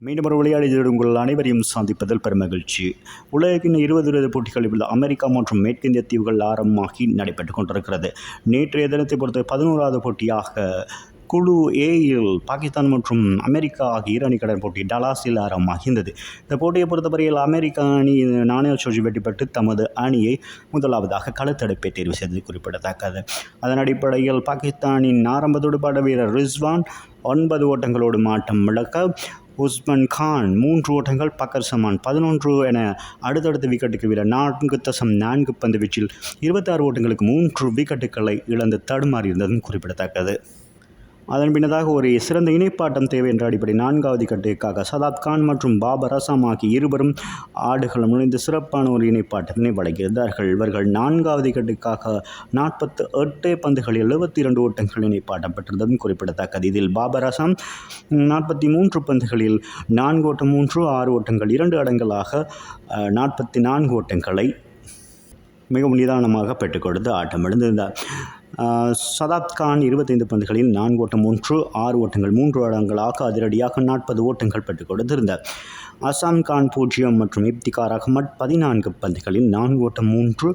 மீண்டும் ஒரு விளையாடிய உங்கள் அனைவரையும் சந்திப்பதில் பெருமகிழ்ச்சி. உலகின் 20 போட்டிகளில் உள்ள அமெரிக்கா மற்றும் மேற்கிந்திய தீவுகள் ஆரம்பமாகி நடைபெற்றுக் கொண்டிருக்கிறது. நேற்றைய தினத்தை பொறுத்த 11வது போட்டியாக குழு ஏயில் பாகிஸ்தான் மற்றும் அமெரிக்கா ஆகிய இரு அணிகளுடன் போட்டி டலாஸில் ஆரம்பமாகின்றது. இந்த போட்டியை பொறுத்தவரையில் அமெரிக்கா அணி நாணய சுழற்சி வெற்றி பெற்று தமது அணியை முதலாவதாக களத்தடுப்பை தேர்வு செய்தது குறிப்பிடத்தக்கது. அதன் அடிப்படையில் பாகிஸ்தானின் ஆரம்ப துடுப்பாட்ட வீரர் ரிஸ்வான் 9 ஓட்டங்களோடு ஆட்டம் இழக்க, உஸ்மான் கான் 3 ஓட்டங்கள், பக்கர் சமான் 11 என அடுத்தடுத்த விக்கெட்டுக்கு வீரர் 4.4 பந்து வீச்சில் 26 ஓட்டங்களுக்கு 3 விக்கெட்டுகளை இழந்து தடுமாறியிருந்ததும் குறிப்பிடத்தக்கது. அதன் பின்னதாக ஒரு சிறந்த இணைப்பாட்டம் தேவை என்ற அடிப்படை 4வது விக்கெட்டுக்காக சதாப் கான் மற்றும் பாபர் அசாம் ஆகிய இருவரும் ஆடுகளம் நுழைந்து சிறப்பான ஒரு இணைப்பாட்டத்தினை வழங்கியிருந்தார்கள். இவர்கள் 4வது விக்கெட்டுக்காக 48 பந்துகளில் 72 ஓட்டங்கள் இணைப்பாட்டம் பெற்றிருந்ததும் குறிப்பிடத்தக்கது. இதில் பாபர் அசாம் 43 பந்துகளில் 4 ஓட்டம் 3, 6 ஓட்டங்கள் 2 அடங்கலாக 44 ஓட்டங்களை மிகவும் நிதானமாக பெற்றுக் கொடுத்து ஆட்டம் இழந்திருந்தார். சதாப் கான் 25 பந்துகளில் 4 ஓட்டம் 1, 6 ஓட்டங்கள் 3 அடங்கலாக அதிரடியாக 40 ஓட்டங்கள் பெற்றுக் கொடுத்திருந்தார். அசாம் கான் 0 மற்றும் இப்திகார் அகமட் 14 பந்துகளில் 4 ஓட்டம் 3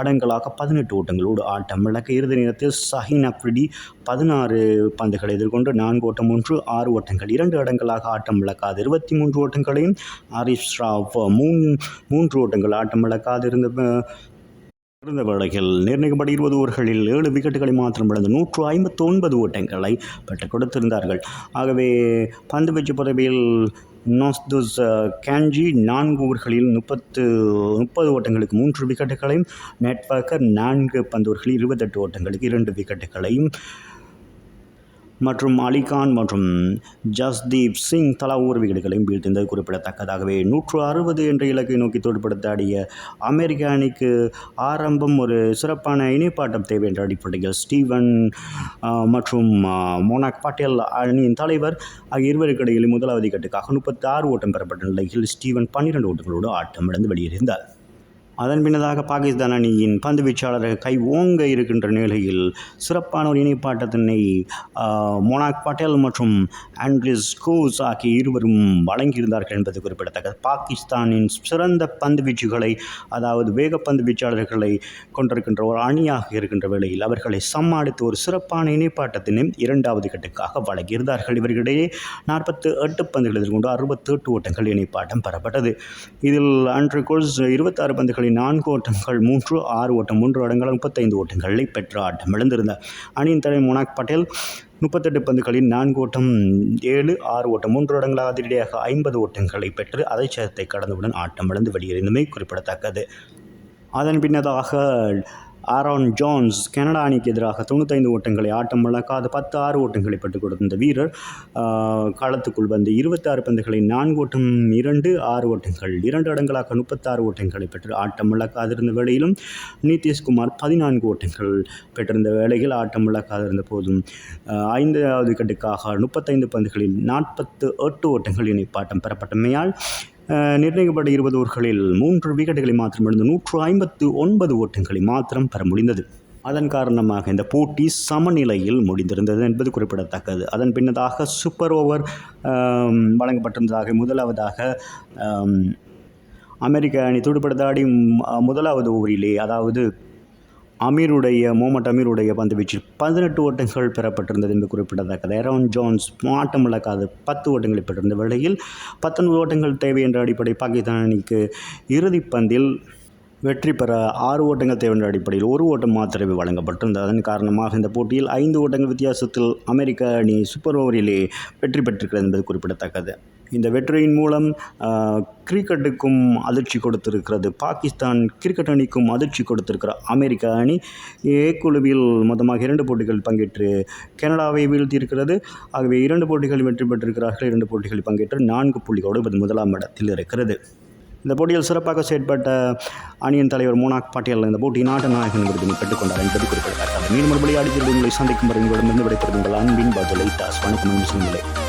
அடங்கலாக 18 ஓட்டங்களோடு ஆட்டம் இழக்க, இறுதி நேரத்தில் ஷஹீன் அப்ரிடி 16 பந்துகளை எதிர்கொண்டு 4 ஓட்டம் 1, 6 ஓட்டங்கள் 2 அடங்கலாக ஆட்டம் இழக்காது 23 ஓட்டங்களையும், ஹரிஷ் ராவ் 3 ஓட்டங்கள் ஆட்டம் இழக்காது இருந்த வேளையில் நிர்ணயிக்கப்பட்ட 20 ஓவர்களில் 7 விக்கெட்டுகளை மாத்திரம் இழந்து 159 ஓட்டங்களை பெற்றுக் கொடுத்திருந்தார்கள். ஆகவே பந்து வீச்சு பதவியில் நோஸ்துஸ் கேன்ஜி 4 ஓவர்களில் 30 ஓட்டங்களுக்கு 3 விக்கெட்டுகளையும், நெட்வர்க்கர் 4 பந்து ஓவர்களில் 28 ஓட்டங்களுக்கு 2 விக்கெட்டுகளையும் மற்றும் அலிகான் மற்றும் ஜஸ்தீப் சிங் தலா 1 விக்கெட்டுகளையும் வீழ்த்திருந்தது குறிப்பிடத்தக்கதாகவே 160 என்ற இலக்கை நோக்கி தோல்படுத்தாடிய அமெரிக்க அணிக்கு ஆரம்பம் ஒரு சிறப்பான இணைப்பாட்டம் தேவை என்ற அடிப்படையில் ஸ்டீவன் மற்றும் மோனாக் பட்டேல் அணியின் தலைவர் ஆகிய இருவருக்கு இடையில் முதலாவது விக்கெட்டுக்காக 36 ஓட்டம் பெறப்பட்ட நிலையில் ஸ்டீவன் 12 ஓட்டங்களோடு ஆட்டம் இழந்து வெளியேறியிருந்தார். அதன் பின்னதாக பாகிஸ்தான் அணியின் பந்து வீச்சாளர்கள் கை ஓங்க இருக்கின்ற நிலையில் சிறப்பான ஒரு இணைப்பாட்டத்தினை மோனாக் பட்டேல் மற்றும் ஆண்ட்ரிஸ் கோஸ் ஆகிய இருவரும் வழங்கியிருந்தார்கள் என்பது குறிப்பிடத்தக்கது. பாகிஸ்தானின் சிறந்த பந்து வீச்சுகளை, அதாவது வேகப்பந்து வீச்சாளர்களை கொண்டிருக்கின்ற ஒரு அணியாக இருக்கின்ற வேளையில் அவர்களை சமாளித்து ஒரு சிறப்பான இணைப்பாட்டத்தினை 2வது விக்கெட்டுக்காக வழங்கியிருந்தார்கள். இவர்களிடையே 48 பந்துகள் எதிர்கொண்டு 68 ஓட்டங்கள் இணைப்பாட்டம் பெறப்பட்டது. இதில் ஆண்ட்ரிஸ் கோஸ் 26 பந்துகள் 4 ஓட்டங்கள் 3, 6 ஓட்டம் 3 அடங்கல 35 ஓட்டங்களை பெற்று ஆட்டம் இழந்திருந்தார். அணியின் தலைவர் மோனாக் பட்டேல் 38 பந்துகளில் 4 ஓட்டம் 7, 6 ஓட்டம் 3 அடங்கலாக அதிரடியாக 50 ஓட்டங்களை பெற்று அதை சேதத்தை கடந்தவுடன் ஆட்டம் இழந்து வெளியேறியதுமே குறிப்பிடத்தக்கது. அதன் பின்னதாக ஆரோன் ஜோன்ஸ் கனடா அணிக்கு எதிராக 95 ஓட்டங்களை ஆட்டம் இழக்காத 6 ஓட்டங்களை பெற்றுக் கொடுத்த வீரர் களத்துக்குள் வந்து 26 பந்துகளை 4 ஓட்டம் 2, 6 ஓட்டங்கள் 2 அடங்கலாக 36 ஓட்டங்களை பெற்று ஆட்டம் இழக்காதிருந்த வேளையிலும், நிதிஷ்குமார் 14 ஓட்டங்கள் பெற்றிருந்த வேளையில் ஆட்டம் இழக்காதிருந்த போதும் 5வது விக்கெட்டுக்காக 35 பந்துகளில் 48 ஓட்டங்கள் இணைப்பாட்டம் பெறப்பட்டமையால் நிர்ணயிக்கப்பட்ட 20 ஓவர்களில் 3 விக்கெட்டுகளை மாத்திரம் இழந்து 159 ஓட்டங்களை மாத்திரம் பெற முடிந்தது. அதன் காரணமாக இந்த போட்டி சமநிலையில் முடிந்திருந்தது என்பது குறிப்பிடத்தக்கது. அதன் பின்னதாக சூப்பர் ஓவர் வழங்கப்பட்டிருந்ததாக முதலாவதாக அமெரிக்க அணி துடுப்படுத்தாடி முதலாவது ஓவரிலே, அதாவது முகமது அமீருடைய பந்து வீச்சில் 18 ஓட்டங்கள் பெறப்பட்டிருந்தது என்று குறிப்பிடத்தக்கது. ஆரோன் ஜோன்ஸ் ஆட்டம் இழக்காது 10 ஓட்டங்களை பெற்றிருந்த வேளையில் 19 ஓட்டங்கள் தேவை என்ற அடிப்படை பாகிஸ்தான் அணிக்கு இறுதி பந்தில் வெற்றி பெற 6 ஓட்டங்கள் தேவை என்ற அடிப்படையில் 1 ஓட்டம் மாத்திரமே வழங்கப்பட்டிருந்தது. அதன் காரணமாக இந்த போட்டியில் 5 ஓட்டங்கள் வித்தியாசத்தில் அமெரிக்க அணி சூப்பர் ஓவரிலே வெற்றி பெற்றிருக்கிறது என்பது குறிப்பிடத்தக்கது. இந்த வெற்றியின் மூலம் கிரிக்கெட்டுக்கும் அதிர்ச்சி கொடுத்திருக்கிறது. பாகிஸ்தான் கிரிக்கெட் அணிக்கும் அதிர்ச்சி கொடுத்திருக்கிற அமெரிக்க அணி ஏ குழுவில் மொத்தமாக 2 போட்டிகளில் பங்கேற்று கனடாவை வீழ்த்தியிருக்கிறது. ஆகவே 2 போட்டிகளில் வெற்றி பெற்றிருக்கிறார்கள். 2 போட்டிகளில் பங்கேற்று 4 புள்ளிகளோடு முதலாம் இடத்தில் இருக்கிறது. இந்த போட்டியில் சிறப்பாக செயற்பட்ட அணியின் தலைவர் மோனாக் பட்டேல் இந்த போட்டியின் நாட்டு நாயகன் விருதினை பெற்றுக்கொண்டார் என்பது குறிப்பிடத்தக்கது. மீண்டும் விளையாடி உங்களை சந்திக்கும் வரை உங்களிடமிருந்து விடைபெறும் உங்கள் அன்பின் பதிலை டாஸ். வணக்கம்.